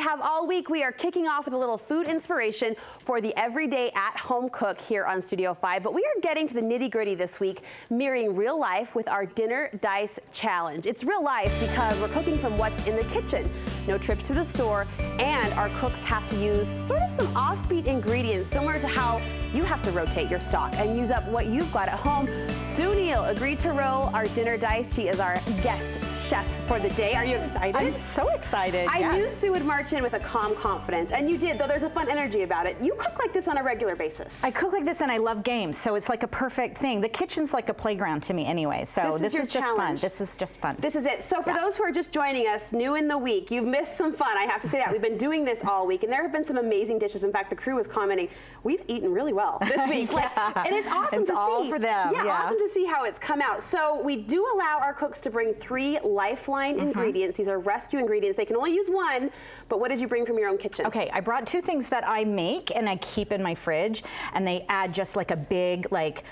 have all week. We are kicking off with a little food inspiration for the everyday at-home cook here on Studio 5, but we are getting to the nitty-gritty this week, mirroring real life with our Dinner Dice Challenge. It's real life because we're cooking from what's in the kitchen. No trips to the store, and our cooks have to use sort of some offbeat ingredients, similar to how you have to rotate your stock and use up what you've got at home. Neal agreed to roll our dinner dice. She is our guest chef for the day. Are you excited? I'm so excited. I knew Sue would march in with a calm confidence, and you did, though there's a fun energy about it. You cook like this on a regular basis. I cook like this, and I love games, so it's like a perfect thing. The kitchen's like a playground to me anyway, so this is just fun. This is just fun. This is it. So for those who are just joining us, new in the week, you've missed some fun, I have to say that. We've been doing this all week, and there have been some amazing dishes. In fact, the crew was commenting, we've eaten really well this week. And it's awesome to see. It's all for them. Yeah, awesome to see how it's come out. So we do allow our cooks to bring 3 lifeline ingredients. These are rescue ingredients. They can only use one, but what did you bring from your own kitchen? Okay, I brought 2 things that I make and I keep in my fridge, and they add just like a big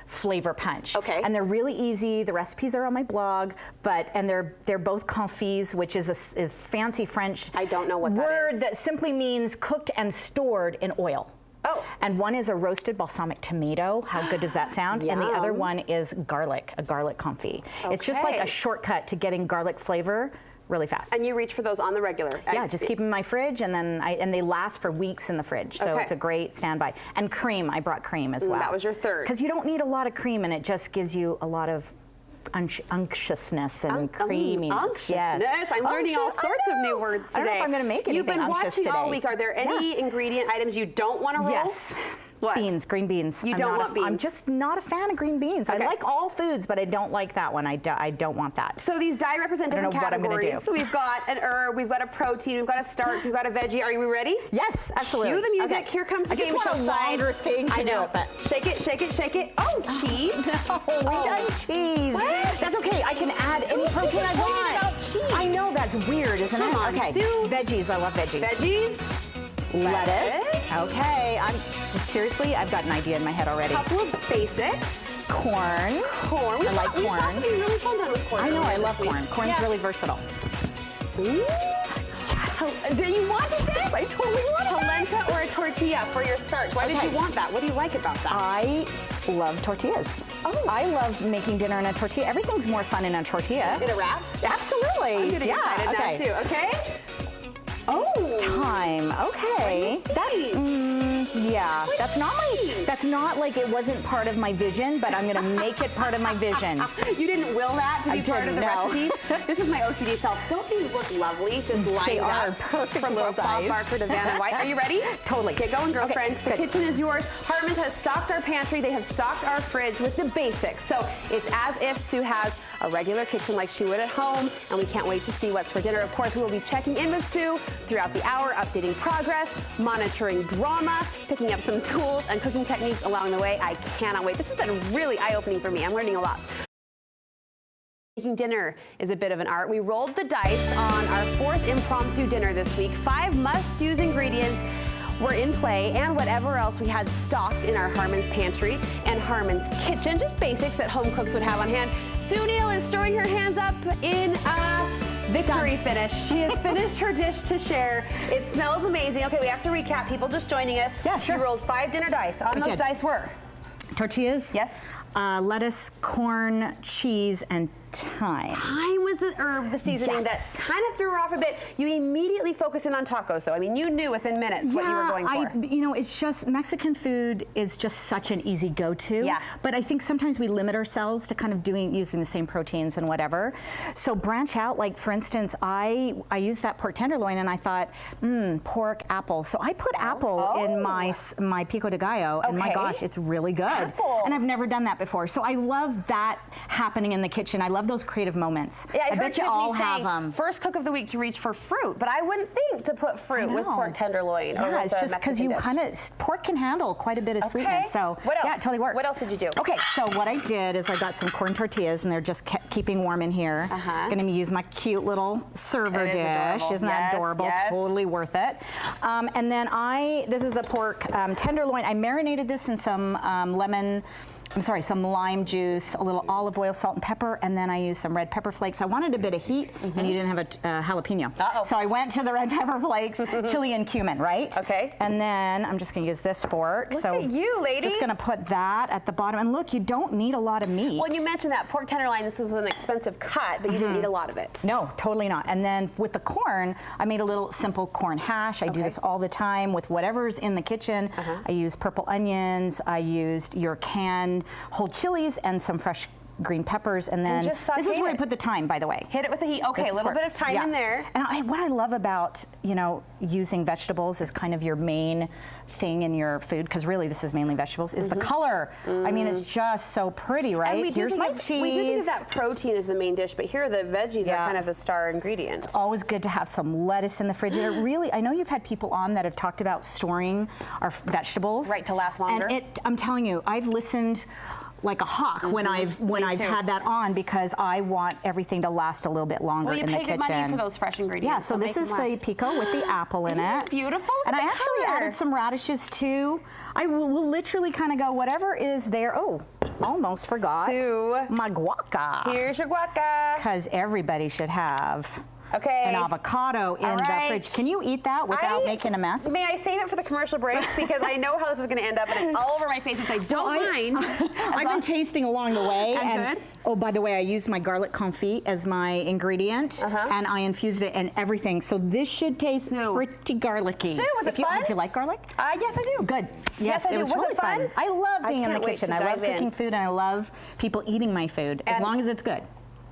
flavor punch. Okay. And they're really easy. The recipes are on my blog, and they're both confits, which is a fancy French I don't know what word that simply means cooked and stored in oil. Oh. And one is a roasted balsamic tomato. How good does that sound? And the other one is garlic, a garlic confit. Okay. It's just like a shortcut to getting garlic flavor really fast. And you reach for those on the regular? Yeah, just keep them in my fridge, and then and they last for weeks in the fridge. So it's a great standby. And cream, I brought cream as well. That was your third. Because you don't need a lot of cream, and it just gives you a lot of unctuousness and creaminess. Unctuousness. Yes. I'm learning all sorts of new words today. I don't know if I'm going to make anything You've been watching today. all week. Are there any ingredient items you don't want to roll? Yes. What? Beans, green beans. You don't want beans? I'm just not a fan of green beans. I like all foods, but I don't like that one. I don't want that. So these die represent different categories. So we've got an herb, we've got a protein, we've got a starch, we've got a veggie. Are we ready? Yes, absolutely. Cue the music. Here comes the game show side. I just want a longer thing to do. But shake it, shake it, shake it. Oh, cheese. No, we done cheese. What? That's okay. I can add any protein I want. Cheese. I know that's weird, isn't it? Okay. Veggies. I love veggies. Veggies. Lettuce. Okay. Seriously, I've got an idea in my head already. A couple of basics. Corn. Corn. I like corn. We saw something really fun done with corn. I know. I love corn. Corn's really versatile. Ooh. Yes. You wanted this? I totally wanted polenta or a tortilla for your starch. Why did you want that? What do you like about that? I love tortillas. Oh. I love making dinner in a tortilla. Everything's more fun in a tortilla. In a wrap? Absolutely. I'm getting excited now too. Okay. Oh. Thyme. Okay. Yeah. That's not like it wasn't part of my vision, but I'm gonna make it part of my vision. You didn't will that to be part of the recipe? This is my OCD self. Don't these look lovely? Just lined up. They are perfect from little Bob dice. Barker to Vanna White. Are you ready? Totally. Get going, girlfriend. Okay, the kitchen is yours. Hartman's has stocked our pantry. They have stocked our fridge with the basics. So it's as if Sue has a regular kitchen like she would at home, and we can't wait to see what's for dinner. Of course, we will be checking in with Sue throughout the hour, updating progress, monitoring drama, picking up some tools and cooking techniques along the way. I cannot wait. This has been really eye-opening for me. I'm learning a lot. Making dinner is a bit of an art. We rolled the dice on our 4th impromptu dinner this week. 5 must-use ingredients were in play, and whatever else we had stocked in our Harmon's pantry and Harmon's kitchen, just basics that home cooks would have on hand. Neal is throwing her hands up in a victory finish. She has finished her dish to share. It smells amazing. Okay, we have to recap. People just joining us. Yeah, sure. You rolled 5 dinner dice. On those dice were tortillas. Yes. Lettuce, corn, cheese, and thyme. Thyme was the herb, the seasoning that kind of threw her off a bit. You immediately focused in on tacos, though. I mean, you knew within minutes what you were going for. You know, it's just Mexican food is just such an easy go-to. Yeah. But I think sometimes we limit ourselves to kind of using the same proteins and whatever. So branch out. Like for instance, I used that pork tenderloin, and I thought, pork apple. So I put apple in my Pico de Gallo, and my gosh, it's really good. Apple. And I've never done that before. So I love that happening in the kitchen. I love those creative moments. Yeah, I bet you all have them. First cook of the week to reach for fruit, but I wouldn't think to put fruit with pork tenderloin. Yeah, it's just because you pork can handle quite a bit of sweetness. So what else? Yeah, it totally works. What else did you do? Okay, so what I did is I got some corn tortillas, and they're just keeping warm in here. Gonna use my cute little server dish. Adorable. Isn't that adorable? Yes. Totally worth it. And then this is the pork tenderloin. I marinated this in some lemon some lime juice, a little olive oil, salt and pepper, and then I used some red pepper flakes. I wanted a bit of heat, and you didn't have a jalapeno. So I went to the red pepper flakes, chili and cumin, right? Okay. And then I'm just gonna use this fork. Look at you, lady. Just gonna put that at the bottom. And look, you don't need a lot of meat. Well, you mentioned that pork tenderloin, this was an expensive cut, but you didn't need a lot of it. No, totally not. And then with the corn, I made a little simple corn hash. I do this all the time with whatever's in the kitchen. I use purple onions, I used your canned whole chilies and some fresh green peppers, and then just this is where I it. put the thyme, by the way. Hit it with the heat. Okay, a little bit of thyme in there. And what I love about, you know, using vegetables as kind of your main thing in your food, because really this is mainly vegetables, is the color. I mean, it's just so pretty, right? Here's my cheese. We do think of that protein as the main dish, but here the veggies are kind of the star ingredient. It's always good to have some lettuce in the fridge. And it really, I know you've had people on that have talked about storing our vegetables. Right, to last longer. And I'm telling you, I've listened like a hawk when I've had that on, because I want everything to last a little bit longer in the kitchen. Well, you pay good money for those fresh ingredients. Yeah, so this is the Pico with the apple in it. Beautiful. And I actually added some radishes too. I will literally kind of go whatever is there. Oh, almost forgot my guaca. Here's your guaca. Because everybody should have an avocado in the fridge. Can you eat that without making a mess? May I save it for the commercial break? Because I know how this is going to end up, and it's all over my face, which I don't mind. I've been tasting along the way. And good? Oh, by the way, I used my garlic confit as my ingredient, and I infused it in everything. So this should taste pretty garlicky. Sue, was it fun? Do you like garlic? Yes, I do. Good. Yes, it was really fun. I love being in the kitchen. I love cooking food, and I love people eating my food, as long as it's good.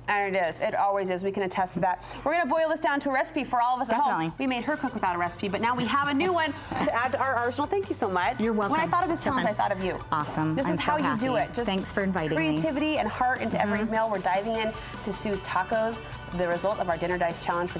And it is. It always is. We can attest to that. We're going to boil this down to a recipe for all of us at home. We made her cook without a recipe, but now we have a new one to add to our arsenal. Thank you so much. You're welcome. When I thought of this challenge, I thought of you. Awesome. This is how you do it. Just thanks for inviting me. Creativity and heart into every meal. We're diving in to Sue's tacos, the result of our Dinner Dice challenge for